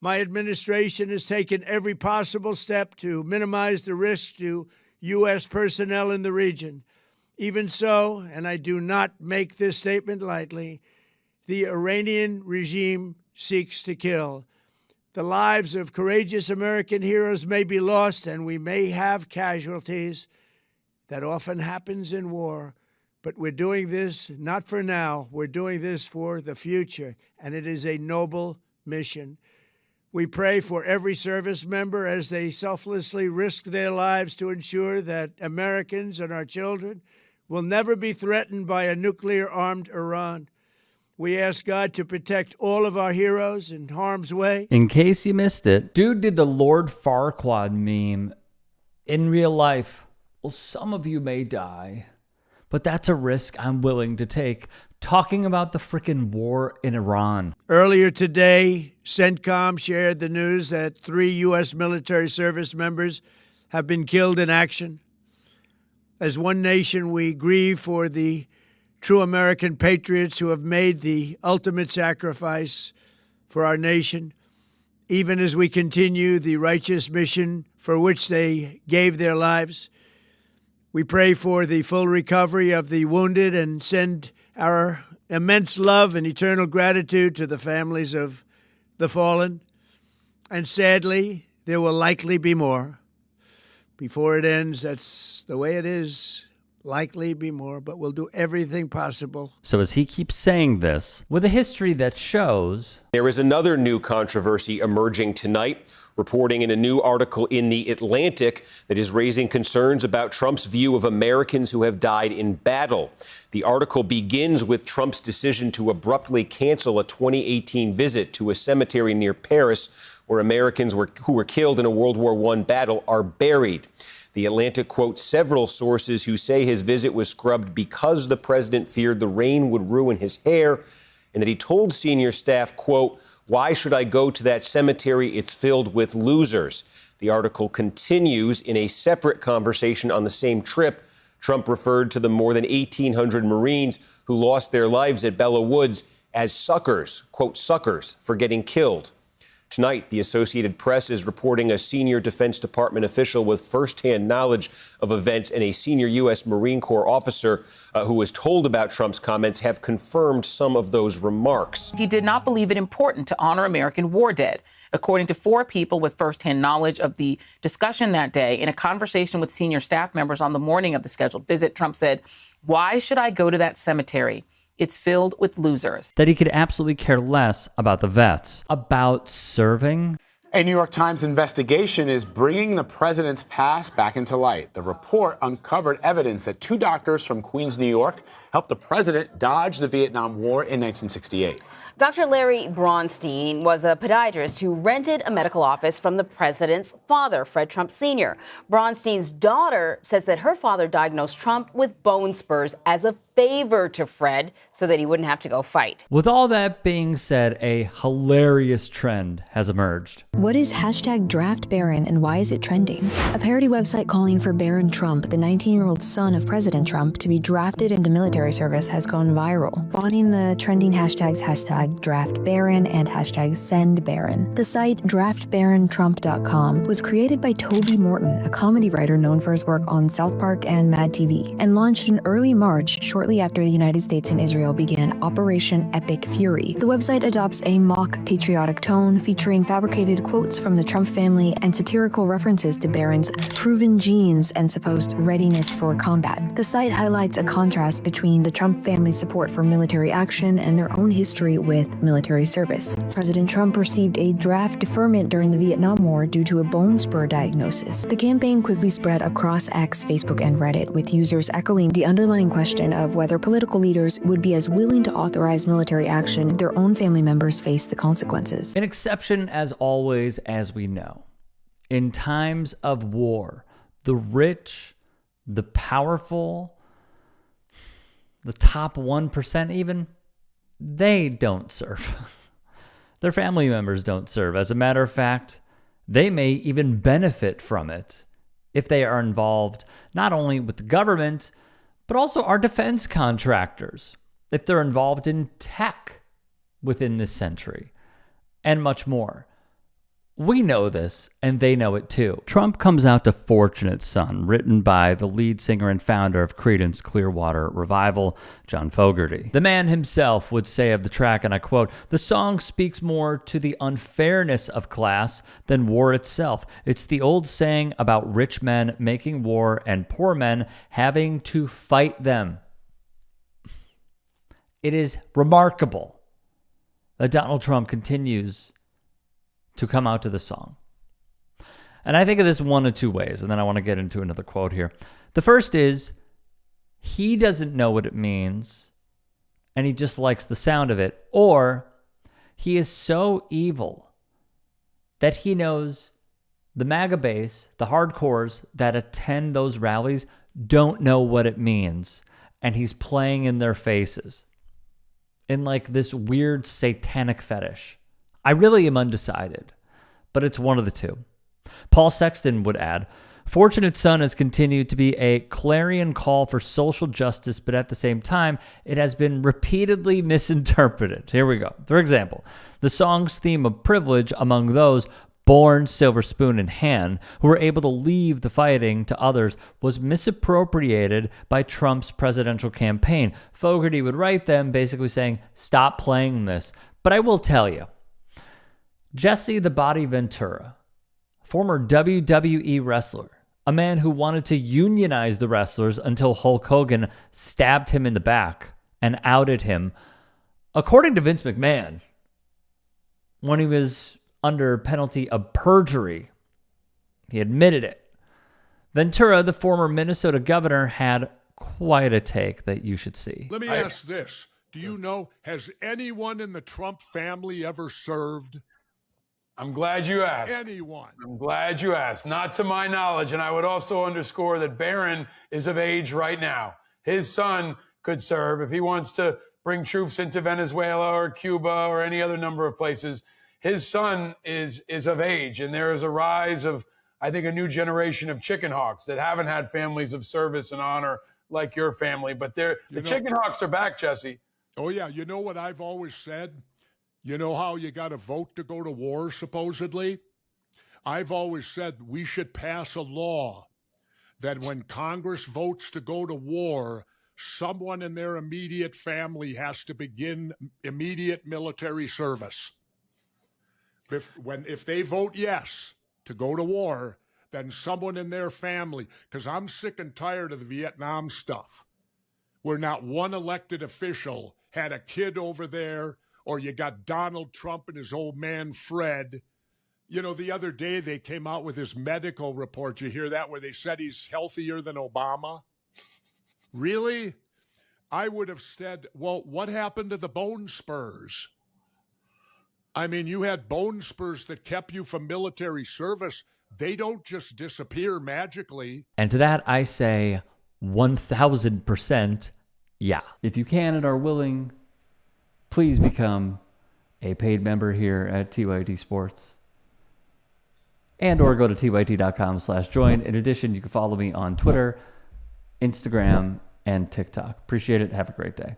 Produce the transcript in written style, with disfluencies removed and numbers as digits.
My administration has taken every possible step to minimize the risk to U.S. personnel in the region. Even so, and I do not make this statement lightly, the Iranian regime seeks to kill. The lives of courageous American heroes may be lost, and we may have casualties. That often happens in war. But we're doing this not for now. We're doing this for the future, and it is a noble mission. We pray for every service member as they selflessly risk their lives to ensure that Americans and our children will never be threatened by a nuclear-armed Iran. We ask God to protect all of our heroes in harm's way. In case you missed it, dude did the Lord Farquaad meme in real life. Well, some of you may die, but that's a risk I'm willing to take. Talking about the frickin' war in Iran. Earlier today, CENTCOM shared the news that 3 U.S. military service members have been killed in action. As one nation, we grieve for the true American patriots who have made the ultimate sacrifice for our nation, even as we continue the righteous mission for which they gave their lives. We pray for the full recovery of the wounded and send our immense love and eternal gratitude to the families of the fallen. And sadly, there will likely be more. Before it ends, that's the way it is. Likely be more, but we'll do everything possible. So as he keeps saying this, with a history that shows... There is another new controversy emerging tonight, reporting in a new article in The Atlantic that is raising concerns about Trump's view of Americans who have died in battle. The article begins with Trump's decision to abruptly cancel a 2018 visit to a cemetery near Paris where Americans who were killed in a World War I battle are buried. The Atlantic quotes several sources who say his visit was scrubbed because the president feared the rain would ruin his hair, and that he told senior staff, quote, "Why should I go to that cemetery? It's filled with losers." The article continues in a separate conversation on the same trip. Trump referred to the more than 1,800 Marines who lost their lives at Belleau Woods as suckers, quote, suckers for getting killed. Tonight, the Associated Press is reporting a senior Defense Department official with firsthand knowledge of events and a senior U.S. Marine Corps officer who was told about Trump's comments have confirmed some of those remarks. He did not believe it important to honor American war dead. According to 4 people with firsthand knowledge of the discussion that day, in a conversation with senior staff members on the morning of the scheduled visit, Trump said, "Why should I go to that cemetery? It's filled with losers." That he could absolutely care less about the vets, about serving. A New York Times investigation is bringing the president's past back into light. The report uncovered evidence that 2 doctors from Queens, New York, helped the president dodge the Vietnam War in 1968. Dr. Larry Braunstein was a podiatrist who rented a medical office from the president's father, Fred Trump Sr. Braunstein's daughter says that her father diagnosed Trump with bone spurs as a favor to Fred so that he wouldn't have to go fight. With all that being said, a hilarious trend has emerged. What is hashtag Draft Barron and why is it trending? A parody website calling for Barron Trump, the 19-year-old son of President Trump, to be drafted into military service has gone viral, spawning the trending hashtags hashtag Draft Barron and hashtag Send Barron. The site draftbarrontrump.com was created by Toby Morton, a comedy writer known for his work on South Park and Mad TV, and launched in early March, shortly after the United States and Israel began Operation Epic Fury. The website adopts a mock patriotic tone, featuring fabricated quotes from the Trump family and satirical references to Barron's proven genes and supposed readiness for combat. The site highlights a contrast between the Trump family's support for military action and their own history with military service. President Trump received a draft deferment during the Vietnam War due to a bone spur diagnosis. The campaign quickly spread across X, Facebook, and Reddit, with users echoing the underlying question of whether political leaders would be as willing to authorize military action if their own family members face the consequences. An exception, as always, as we know. In times of war, the rich, the powerful, the top 1% even, they don't serve. Their family members don't serve. As a matter of fact, they may even benefit from it if they are involved not only with the government, but also our defense contractors, if they're involved in tech within this century, and much more. We know this, and they know it too. Trump comes out to Fortunate Son, written by the lead singer and founder of Creedence Clearwater Revival, John Fogerty. The man himself would say of the track, and I quote, "The song speaks more to the unfairness of class than war itself. It's the old saying about rich men making war and poor men having to fight them." It is remarkable that Donald Trump continues to come out to the song. And I think of this one of two ways, and then I want to get into another quote here. The first is, he doesn't know what it means, and he just likes the sound of it, or he is so evil that he knows the MAGA base, the hardcores that attend those rallies, don't know what it means, and he's playing in their faces in like this weird satanic fetish. I really am undecided, but it's one of the two. Paul Sexton would add, Fortunate Son has continued to be a clarion call for social justice, but at the same time, it has been repeatedly misinterpreted. Here we go. For example, the song's theme of privilege among those born silver spoon in hand who were able to leave the fighting to others was misappropriated by Trump's presidential campaign. Fogerty would write them basically saying, stop playing this. But I will tell you, Jesse the Body Ventura, former WWE wrestler, a man who wanted to unionize the wrestlers until Hulk Hogan stabbed him in the back and outed him, according to Vince McMahon, when he was under penalty of perjury. He admitted it. Ventura, the former Minnesota governor, had quite a take that you should see. Let me ask this. Do you know, has anyone in the Trump family ever served? I'm glad you asked. Anyone. I'm glad you asked. Not to my knowledge. And I would also underscore that Barron is of age right now. His son could serve if he wants to bring troops into Venezuela or Cuba or any other number of places. His son is of age, and there is a rise of, I think, a new generation of chicken hawks that haven't had families of service and honor like your family. But the chicken hawks are back, Jesse. Oh, yeah. You know what I've always said? You know how you got to vote to go to war, supposedly? I've always said we should pass a law that when Congress votes to go to war, someone in their immediate family has to begin immediate military service. If they vote yes to go to war, then someone in their family, because I'm sick and tired of the Vietnam stuff, where not one elected official had a kid over there, or you got Donald Trump and his old man Fred. You know, the other day they came out with his medical report. You hear that, where they said he's healthier than Obama? Really? I would have said, well, what happened to the bone spurs? I mean, you had bone spurs that kept you from military service. They don't just disappear magically. And to that, I say 1,000% yeah. If you can and are willing, please become a paid member here at TYT Sports. And or go to tyt.com/join. In addition, you can follow me on Twitter, Instagram, and TikTok. Appreciate it. Have a great day.